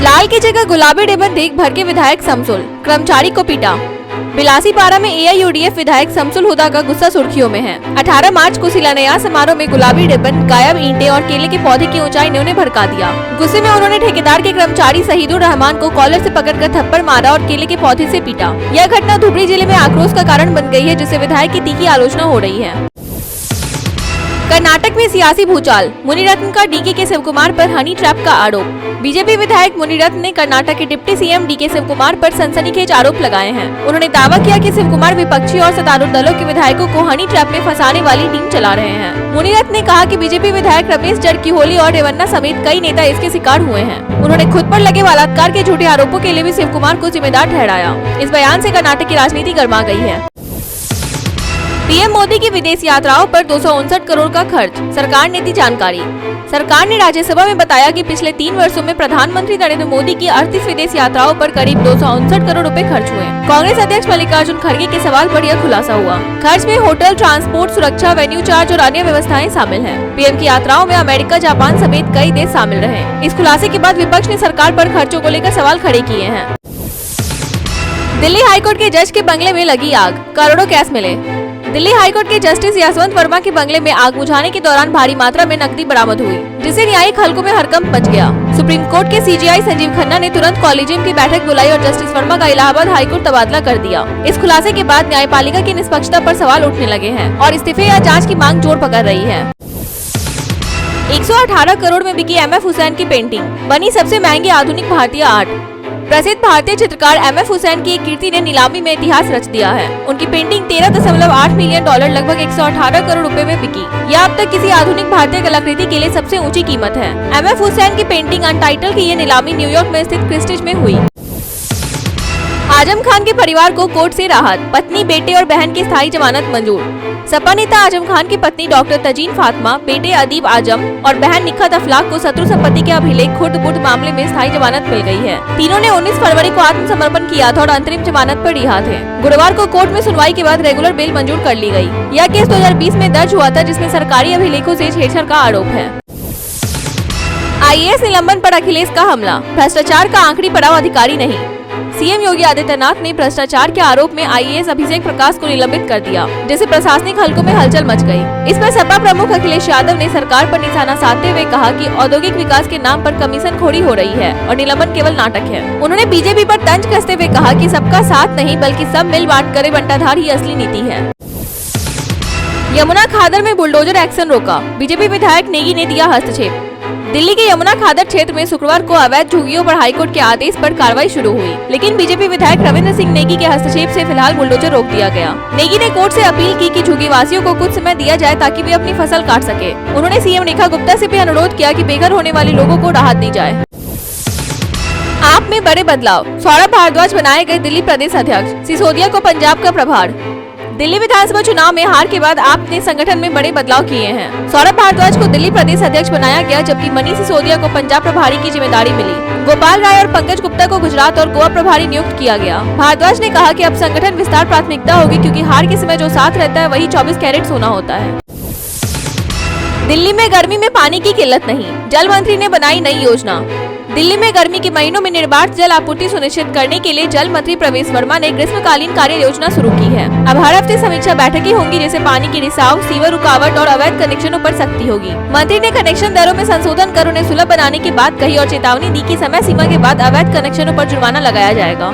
लाल की जगह गुलाबी रिबन देख भड़के विधायक शमसुल, कर्मचारी को पीटा। बिलासीपारा में एआईयूडीएफ विधायक शमसुल हुदा का गुस्सा सुर्खियों में है। 18 मार्च को शिलान्यास समारोह में गुलाबी रिबन, गायब ईंटें और केले के पौधे की ऊंचाई ने उन्हें भड़का दिया। गुस्से में उन्होंने ठेकेदार के कर्मचारी शहीदुर रहमान को कॉलर से पकड़कर थप्पड़ मारा और केले के पौधे से पीटा। यह घटना धुबरी जिले में आक्रोश का कारण बन गई है, जिससे विधायक की तीखी आलोचना हो रही है। कर्नाटक में सियासी भूचाल, मुनिरत्न का डीके के शिवकुमार पर हनी ट्रैप का आरोप। बीजेपी विधायक मुनिरत्न ने कर्नाटक के डिप्टी सीएम डीके शिवकुमार पर सनसनीखेज आरोप लगाए हैं। उन्होंने दावा किया कि शिवकुमार विपक्षी और सत्तारूढ़ दलों के विधायकों को हनी ट्रैप में फंसाने वाली टीम चला रहे हैं। मुनिरत्न ने कहा कि बीजेपी विधायक रमेश जरकीहोली और रेवन्ना समेत कई नेता इसके शिकार हुए हैं। उन्होंने खुद पर लगे बलात्कार के झूठे आरोपों के लिए भी शिवकुमार को जिम्मेदार ठहराया। इस बयान से कर्नाटक की राजनीति गर्मा गई है। पीएम मोदी की विदेश यात्राओं पर 259 करोड़ का खर्च, सरकार ने दी जानकारी। सरकार ने राज्यसभा में बताया कि पिछले 3 वर्षों में प्रधानमंत्री नरेंद्र मोदी की 38 विदेश यात्राओं पर करीब 259 करोड़ रुपए खर्च हुए। कांग्रेस अध्यक्ष मल्लिकार्जुन खड़गे के सवाल पर यह खुलासा हुआ। खर्च में होटल, ट्रांसपोर्ट, सुरक्षा, वेन्यू चार्ज और अन्य व्यवस्थाएं शामिल हैं। पीएम की यात्राओं में अमेरिका, जापान समेत कई देश शामिल रहे। इस खुलासे के बाद विपक्ष ने सरकार पर खर्चों को लेकर सवाल खड़े किए हैं। दिल्ली हाईकोर्ट के जज के बंगले में लगी आग, करोड़ों कैश मिले। दिल्ली हाईकोर्ट के जस्टिस यशवंत वर्मा के बंगले में आग बुझाने के दौरान भारी मात्रा में नकदी बरामद हुई, जिससे न्यायिक हलकों में हड़कंप मच गया। सुप्रीम कोर्ट के सीजेआई संजीव खन्ना ने तुरंत कॉलेजियम की बैठक बुलाई और जस्टिस वर्मा का इलाहाबाद हाईकोर्ट तबादला कर दिया। इस खुलासे के बाद न्यायपालिका की निष्पक्षता पर सवाल उठने लगे हैं और इस्तीफे या जाँच की मांग जोर पकड़ रही है। 118 करोड़ में बिकी एमएफ हुसैन की पेंटिंग, बनी सबसे महंगी आधुनिक भारतीय आर्ट। प्रसिद्ध भारतीय चित्रकार एमएफ हुसैन की एक कृति ने नीलामी में इतिहास रच दिया है। उनकी पेंटिंग 13.8 मिलियन डॉलर लगभग 118 करोड़ रुपए में बिकी। यह अब तक किसी आधुनिक भारतीय कलाकृति के लिए सबसे ऊंची कीमत है। एमएफ हुसैन की पेंटिंग अनटाइटल की ये नीलामी न्यूयॉर्क में स्थित क्रिस्टीज में हुई। आजम खान के परिवार को कोर्ट से राहत, पत्नी, बेटे और बहन की स्थायी जमानत मंजूर। सपा नेता आजम खान की पत्नी डॉक्टर तजीन फातिमा, बेटे अदीब आजम और बहन निखत अफलाक को शत्रु संपत्ति के अभिलेख खुर्द बुर्द मामले में स्थायी जमानत मिल गई है। तीनों ने 19 फरवरी को आत्मसमर्पण किया था और अंतरिम जमानत पर रिहा थे। गुरुवार को कोर्ट में सुनवाई के बाद रेगुलर बेल मंजूर कर ली गई। यह केस 2020 में दर्ज हुआ था, जिसमें सरकारी अभिलेखों से छेड़छाड़ का आरोप है। आईएएस निलंबन पर अखिलेश का हमला, भ्रष्टाचार का आखिरी पड़ाव अधिकारी नहीं। सीएम योगी आदित्यनाथ ने भ्रष्टाचार के आरोप में आईएएस अभिषेक प्रकाश को निलंबित कर दिया, जिससे प्रशासनिक हलकों में हलचल मच गई। इस पर सपा प्रमुख अखिलेश यादव ने सरकार पर निशाना साधते हुए कहा कि औद्योगिक विकास के नाम पर कमीशनखोरी हो रही है और निलंबन केवल नाटक है। उन्होंने बीजेपी पर तंज कसते हुए कहा कि सबका साथ नहीं बल्कि सब मिल बांट करे बंटाधार ही असली नीति है। यमुना खादर में बुलडोजर एक्शन रोका, बीजेपी विधायक नेगी ने दिया हस्तक्षेप। दिल्ली के यमुना खादर क्षेत्र में शुक्रवार को अवैध झुग्गियों पर हाईकोर्ट के आदेश पर कार्रवाई शुरू हुई, लेकिन बीजेपी विधायक रविंद्र सिंह नेगी के हस्तक्षेप से फिलहाल बुलडोजर रोक दिया गया। नेगी ने कोर्ट से अपील की कि झुग्गी वासियों को कुछ समय दिया जाए ताकि वे अपनी फसल काट सके। उन्होंने सीएम रेखा गुप्ता से भी अनुरोध किया कि बेघर होने वाले लोगों को राहत दी जाए। आप में बड़े बदलाव, सौरभ भारद्वाज बनाए गए दिल्ली प्रदेश अध्यक्ष, सिसोदिया को पंजाब का प्रभार। दिल्ली विधानसभा चुनाव में हार के बाद आप ने संगठन में बड़े बदलाव किए हैं। सौरभ भारद्वाज को दिल्ली प्रदेश अध्यक्ष बनाया गया, जबकि मनीष सिसोदिया को पंजाब प्रभारी की जिम्मेदारी मिली। गोपाल राय और पंकज गुप्ता को गुजरात और गोवा प्रभारी नियुक्त किया गया। भारद्वाज ने कहा कि अब संगठन विस्तार प्राथमिकता होगी, क्योंकि हार के समय जो साथ रहता है वही 24 कैरेट सोना होता है। दिल्ली में गर्मी में पानी की किल्लत नहीं, जल मंत्री ने बनाई नई योजना। दिल्ली में गर्मी के महीनों में निर्बाध जल आपूर्ति सुनिश्चित करने के लिए जल मंत्री प्रवेश वर्मा ने ग्रीष्मकालीन कार्य योजना शुरू की है। अब हर हफ्ते समीक्षा बैठकें होंगी, जैसे पानी की रिसाव, सीवर रुकावट और अवैध कनेक्शनों पर सख्ती होगी। मंत्री ने कनेक्शन दरों में संशोधन कर उन्हें सुलभ बनाने की बात कही और चेतावनी दी कि समय सीमा के बाद अवैध कनेक्शनों पर जुर्माना लगाया जाएगा।